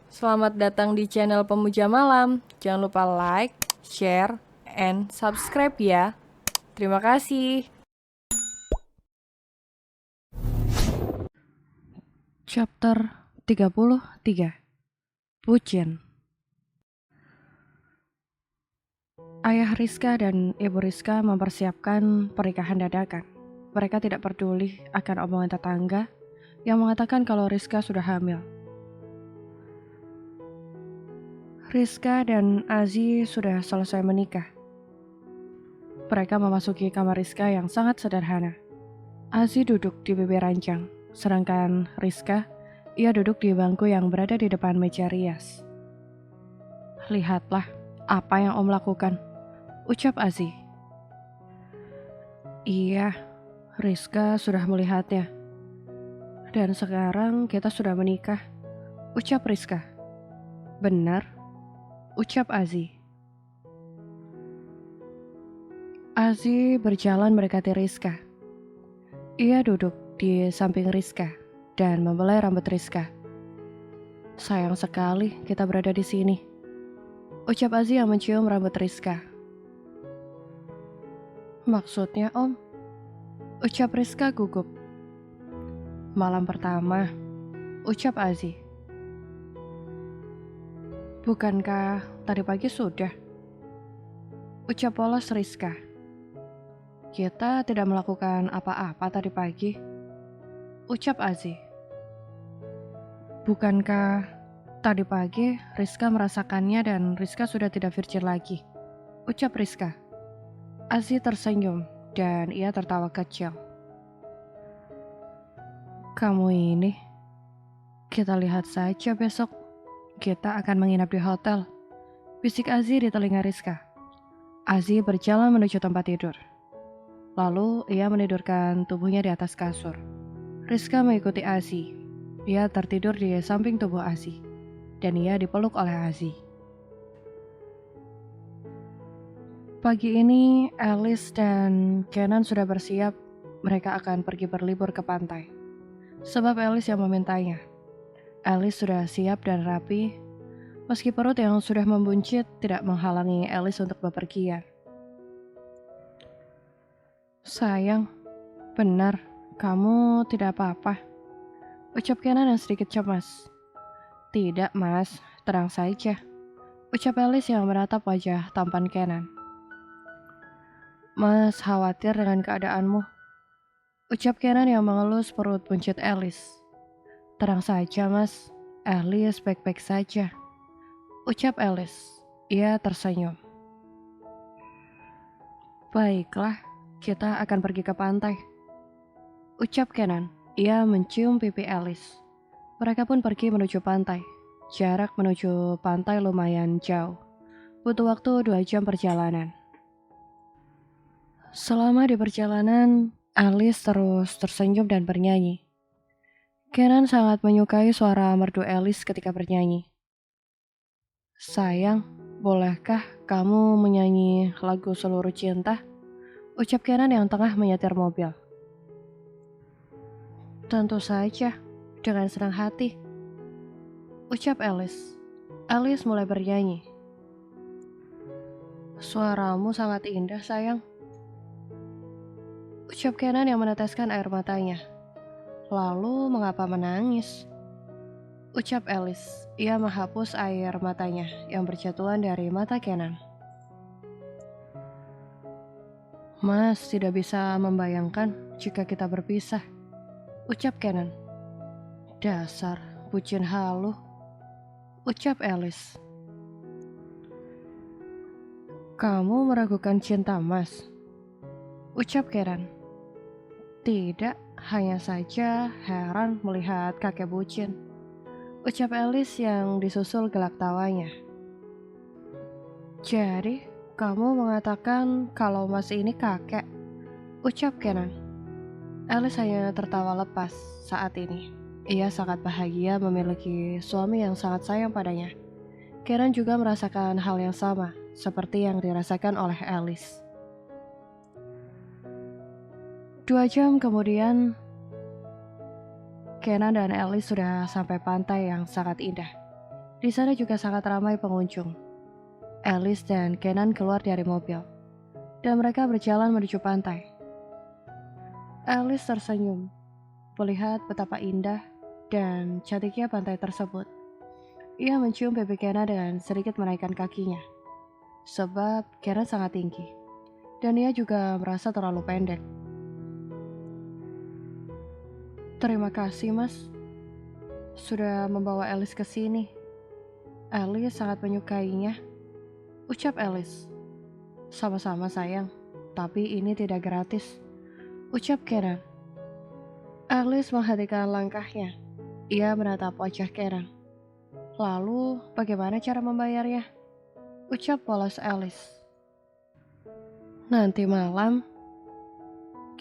Selamat datang di channel Pemuja Malam. Jangan lupa like, share, and subscribe ya. Terima kasih. Chapter 33. Bucin. Ayah Rizka dan Ibu Rizka mempersiapkan pernikahan dadakan. Mereka tidak peduli akan omongan tetangga yang mengatakan kalau Rizka sudah hamil. Rizka dan Azi sudah selesai menikah. Mereka memasuki kamar Rizka yang sangat sederhana. Azi duduk di bibir ranjang, sedangkan Rizka, ia duduk di bangku yang berada di depan meja rias. Lihatlah apa yang Om lakukan, ucap Azi. Iya, Rizka sudah melihatnya. Dan sekarang kita sudah menikah, ucap Rizka. Benar, ucap Azi. Azi berjalan mendekati Rizka. Ia duduk di samping Rizka dan membelai rambut Rizka. Sayang sekali kita berada di sini, ucap Azi yang mencium rambut Rizka. Maksudnya Om, ucap Rizka gugup. Malam pertama, ucap Azi. Bukankah tadi pagi sudah? Ucap polos Rizka. Kita tidak melakukan apa-apa tadi pagi, ucap Azi. Bukankah tadi pagi Rizka merasakannya dan Rizka sudah tidak virgin lagi, ucap Rizka. Azi tersenyum dan ia tertawa kecil. Kamu ini, kita lihat saja besok. Kita akan menginap di hotel, bisik Azi di telinga Rizka. Azi berjalan menuju tempat tidur. Lalu ia menidurkan tubuhnya di atas kasur. Rizka mengikuti Azi. Ia tertidur di samping tubuh Azi, dan ia dipeluk oleh Azi. Pagi ini, Alice dan Kenan sudah bersiap. Mereka akan pergi berlibur ke pantai. Sebab Alice yang memintanya. Alice sudah siap dan rapi, meski perut yang sudah membuncit tidak menghalangi Alice untuk bepergian. Sayang, benar, kamu tidak apa-apa, ucap Kenan yang sedikit cemas. Tidak mas, tenang saja, ucap Alice yang menatap wajah tampan Kenan. Mas khawatir dengan keadaanmu, ucap Kenan yang mengelus perut buncit Alice. Tenang saja mas, Alice baik-baik saja, ucap Alice. Ia tersenyum. Baiklah, kita akan pergi ke pantai, ucap Kenan. Ia mencium pipi Alice. Mereka pun pergi menuju pantai. Jarak menuju pantai lumayan jauh. Butuh waktu 2 jam perjalanan. Selama di perjalanan, Alice terus tersenyum dan bernyanyi. Kenan sangat menyukai suara merdu Alice ketika bernyanyi. Sayang, bolehkah kamu menyanyi lagu Seluruh Cinta? Ucap Kenan yang tengah menyetir mobil. Tentu saja, dengan senang hati, ucap Alice. Alice mulai bernyanyi. Suaramu sangat indah, sayang, ucap Kenan yang meneteskan air matanya. Lalu mengapa menangis? Ucap Alice. Ia menghapus air matanya yang berjatuhan dari mata Kenan. Mas tidak bisa membayangkan jika kita berpisah, ucap Kenan. Dasar bucin halu, ucap Alice. Kamu meragukan cinta mas, ucap Kenan. Tidak, hanya saja heran melihat kakek bucin, ucap Alice yang disusul gelak tawanya. Jadi, kamu mengatakan kalau mas ini kakek, ucap Kenan. Alice hanya tertawa lepas saat ini. Ia sangat bahagia memiliki suami yang sangat sayang padanya. Kenan juga merasakan hal yang sama, seperti yang dirasakan oleh Alice. 2 jam kemudian, Kenan dan Alice sudah sampai pantai yang sangat indah. Di sana juga sangat ramai pengunjung. Alice dan Kenan keluar dari mobil, dan mereka berjalan menuju pantai. Alice tersenyum, melihat betapa indah dan cantiknya pantai tersebut. Ia mencium pipi Kenan dengan sedikit menaikkan kakinya, sebab Kenan sangat tinggi, dan ia juga merasa terlalu pendek. Terima kasih, Mas, sudah membawa Alice ke sini. Alice sangat menyukainya, ucap Alice. Sama-sama sayang, tapi ini tidak gratis, ucap Kenan. Alice menghentikan langkahnya. Ia menatap wajah Kenan. Lalu, bagaimana cara membayarnya? Ucap polos Alice. Nanti malam,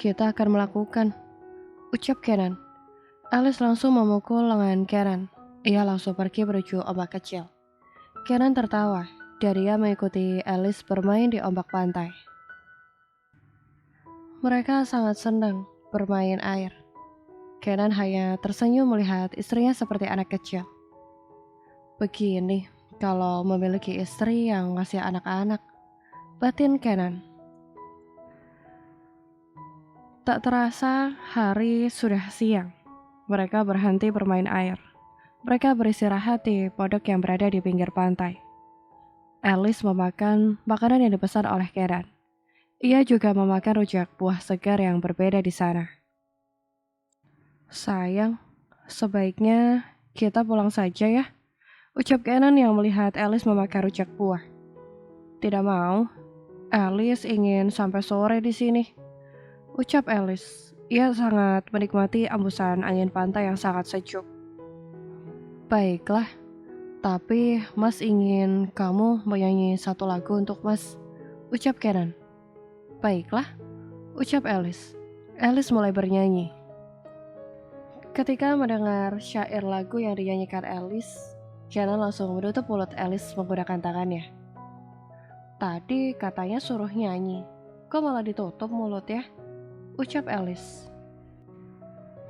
kita akan melakukan, ucap Kenan. Alice langsung memukul lengan Kenan. Ia langsung pergi menuju ombak kecil. Kenan tertawa, dan ia mengikuti Alice bermain di ombak pantai. Mereka sangat senang bermain air. Kenan hanya tersenyum melihat istrinya seperti anak kecil. Begini kalau memiliki istri yang masih anak-anak, batin Kenan. Tak terasa hari sudah siang. Mereka berhenti bermain air. Mereka beristirahat di pondok yang berada di pinggir pantai. Alice memakan makanan yang dipesan oleh Kenan. Ia juga memakan rujak buah segar yang berbeda di sana. Sayang, sebaiknya kita pulang saja ya, ucap Kenan yang melihat Alice memakan rujak buah. Tidak mau, Alice ingin sampai sore di sini, ucap Alice. Ia sangat menikmati embusan angin pantai yang sangat sejuk. Baiklah, tapi Mas ingin kamu menyanyi satu lagu untuk Mas, ucap Kenan. Baiklah, ucap Alice. Alice mulai bernyanyi. Ketika mendengar syair lagu yang dinyanyikan Alice, Kenan langsung menutup mulut Alice menggunakan tangannya. Tadi katanya suruh nyanyi, kok malah ditutup mulut ya? Ucap Alice.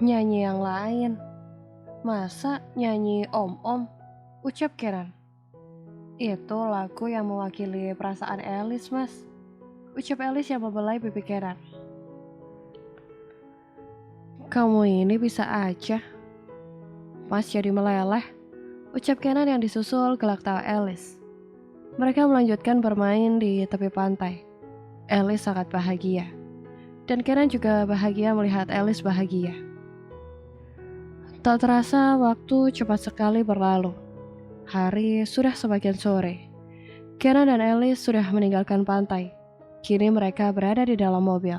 Nyanyi yang lain. Masa nyanyi om-om? Ucap Kenan. Itu lagu yang mewakili perasaan Alice, Mas. Ucap Alice yang membelai pipi Kenan. Kamu ini bisa aja. Mas jadi meleleh. Ucap Kenan yang disusul gelak tawa Alice. Mereka melanjutkan bermain di tepi pantai. Alice sangat bahagia. Dan Kenan juga bahagia melihat Alice bahagia. Tak terasa waktu cepat sekali berlalu. Hari sudah semakin sore. Kenan dan Alice sudah meninggalkan pantai. Kini mereka berada di dalam mobil.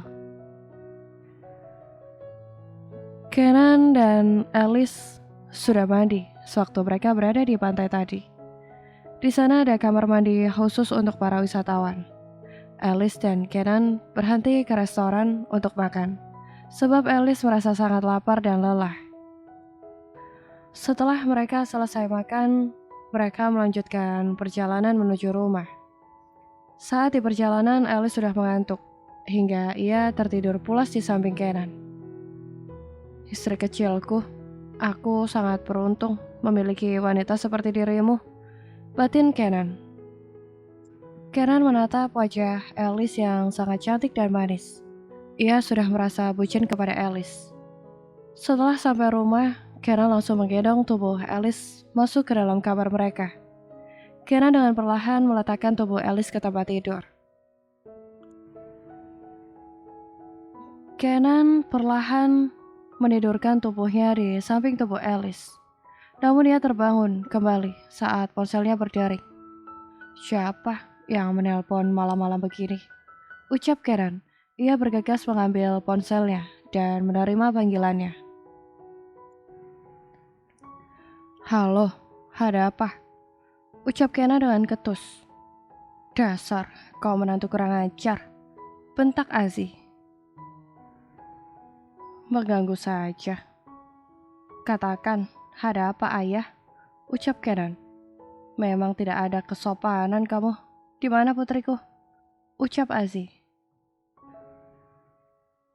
Kenan dan Alice sudah mandi sewaktu mereka berada di pantai tadi. Di sana ada kamar mandi khusus untuk para wisatawan. Alice dan Kenan berhenti ke restoran untuk makan, sebab Alice merasa sangat lapar dan lelah. Setelah mereka selesai makan, mereka melanjutkan perjalanan menuju rumah. Saat di perjalanan, Alice sudah mengantuk, hingga ia tertidur pulas di samping Kenan. Istri kecilku, aku sangat beruntung memiliki wanita seperti dirimu, batin Kenan. Kenan menatap wajah Alice yang sangat cantik dan manis. Ia sudah merasa bucin kepada Alice. Setelah sampai rumah, Kenan langsung menggendong tubuh Alice masuk ke dalam kamar mereka. Kenan dengan perlahan meletakkan tubuh Alice ke tempat tidur. Kenan perlahan menidurkan tubuhnya di samping tubuh Alice. Namun ia terbangun kembali saat ponselnya berdering. Siapa yang menelpon malam-malam begini? Ucap Kenan. Ia bergegas mengambil ponselnya dan menerima panggilannya. Halo, ada apa? Ucap Kenan dengan ketus. Dasar, kau menantu kurang ajar, bentak Aziz. Mengganggu saja. Katakan, ada apa ayah? Ucap Kenan. Memang tidak ada kesopanan kamu. Di mana putriku? Ucap Aziz.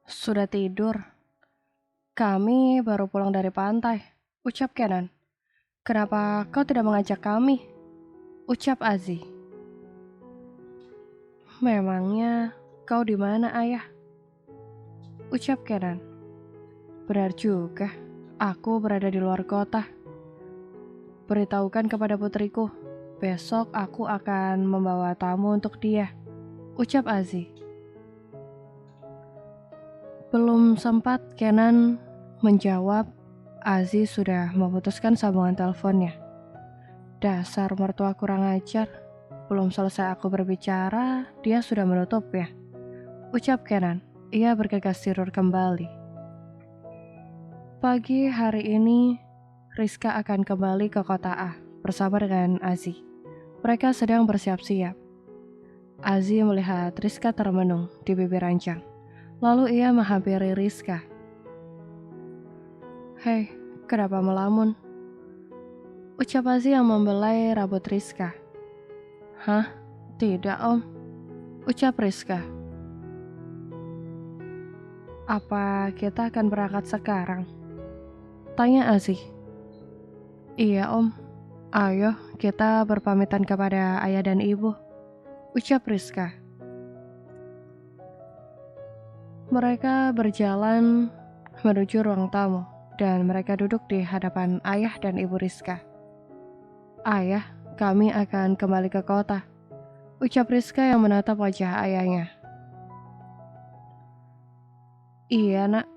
Sudah tidur. Kami baru pulang dari pantai. Ucap Kenan. Kenapa kau tidak mengajak kami? Ucap Aziz. Memangnya kau di mana, Ayah? Ucap Kenan. Benar juga, aku berada di luar kota. Beritahukan kepada putriku, besok aku akan membawa tamu untuk dia. Ucap Aziz. Belum sempat Kenan menjawab, Aziz sudah memutuskan sambungan teleponnya. Dasar mertua kurang ajar, belum selesai aku berbicara, dia sudah menutup ya. Ucap Kenan, ia bergegas tidur kembali. Pagi hari ini, Rizka akan kembali ke kota A bersama dengan Aziz. Mereka sedang bersiap-siap. Aziz melihat Rizka termenung di bibir ranjang. Lalu ia menghampiri Rizka. Hei, kenapa melamun? Ucap Aziz yang membelai rambut Rizka. Hah? Tidak, Om. Ucap Rizka. Apa kita akan berangkat sekarang? Tanya Aziz. Iya, Om. Ayo, kita berpamitan kepada ayah dan ibu. Ucap Rizka. Mereka berjalan menuju ruang tamu dan mereka duduk di hadapan ayah dan ibu Rizka. Ayah, kami akan kembali ke kota. Ucap Rizka yang menatap wajah ayahnya. Iya, Nak.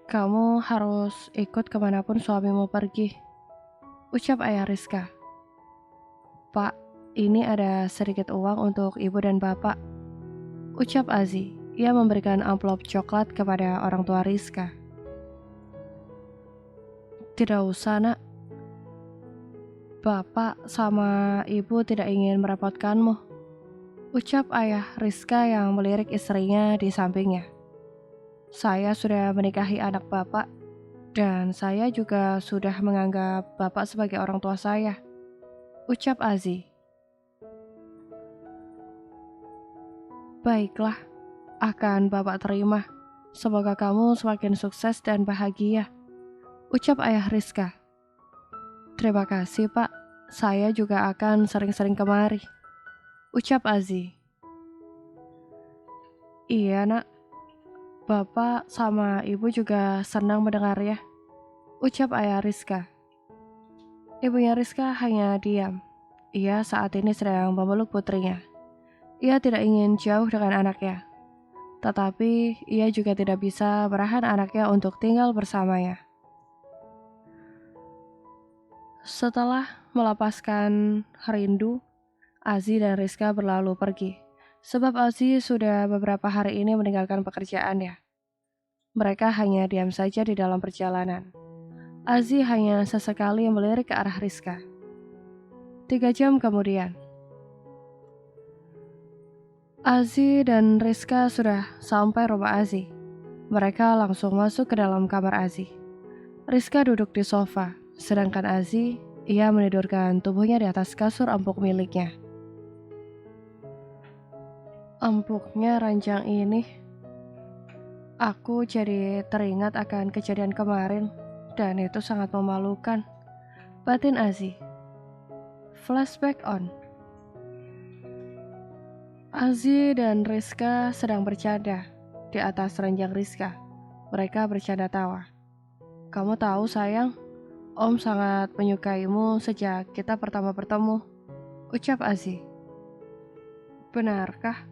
Kamu harus ikut kemanapun suamimu pergi. Ucap ayah Rizka. Pak, ini ada sedikit uang untuk ibu dan bapak. Ucap Aziz. Ia memberikan amplop coklat kepada orang tua Rizka. Tidak usah, Nak. Bapak sama ibu tidak ingin merepotkanmu. Ucap ayah Rizka yang melirik istrinya di sampingnya. Saya sudah menikahi anak bapak, dan saya juga sudah menganggap bapak sebagai orang tua saya. Ucap Aziz. Baiklah, akan bapak terima. Semoga kamu semakin sukses dan bahagia. Ucap ayah Rizka. Terima kasih, Pak. Saya juga akan sering-sering kemari. Ucap Aziz. Iya, Nak. Bapak sama ibu juga senang mendengarnya. Ucap ayah Rizka. Ibunya Rizka hanya diam. Ia saat ini sedang memeluk putrinya. Ia tidak ingin jauh dengan anaknya. Tetapi ia juga tidak bisa menahan anaknya untuk tinggal bersamanya. Setelah melepaskan rindu, Aziz dan Rizka berlalu pergi. Sebab Aziz sudah beberapa hari ini meninggalkan pekerjaannya. Mereka hanya diam saja di dalam perjalanan. Aziz hanya sesekali melirik ke arah Rizka. 3 jam kemudian, Aziz dan Rizka sudah sampai rumah Aziz. Mereka langsung masuk ke dalam kamar Aziz. Rizka duduk di sofa, sedangkan Aziz, ia menidurkan tubuhnya di atas kasur empuk miliknya. Empuknya ranjang ini. Aku jadi teringat akan kejadian kemarin, dan itu sangat memalukan. Batin Aziz. Flashback on. Aziz dan Rizka sedang bercanda di atas ranjang Rizka. Mereka bercanda tawa. Kamu tahu sayang, Om sangat menyukaimu sejak kita pertama bertemu. Ucap Aziz. Benarkah?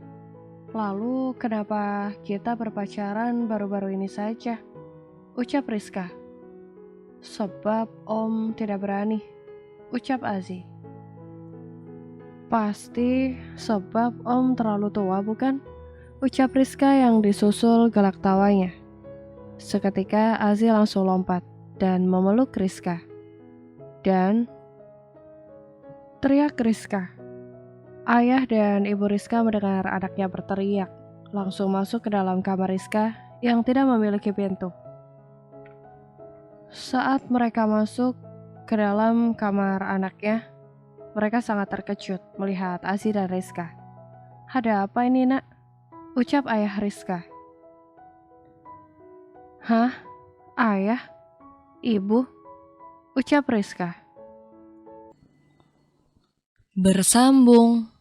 Lalu kenapa kita berpacaran baru-baru ini saja? Ucap Rizka. Sebab Om tidak berani. Ucap Aziz. Pasti sebab Om terlalu tua bukan? Ucap Rizka yang disusul gelak tawanya. Seketika Aziz langsung lompat dan memeluk Rizka. Dan teriak Rizka. Ayah dan ibu Rizka mendengar anaknya berteriak, langsung masuk ke dalam kamar Rizka yang tidak memiliki pintu. Saat mereka masuk ke dalam kamar anaknya, mereka sangat terkejut melihat Aziz dan Rizka. Ada apa ini, Nak? Ucap ayah Rizka. Hah? Ayah? Ibu? Ucap Rizka. bersambung.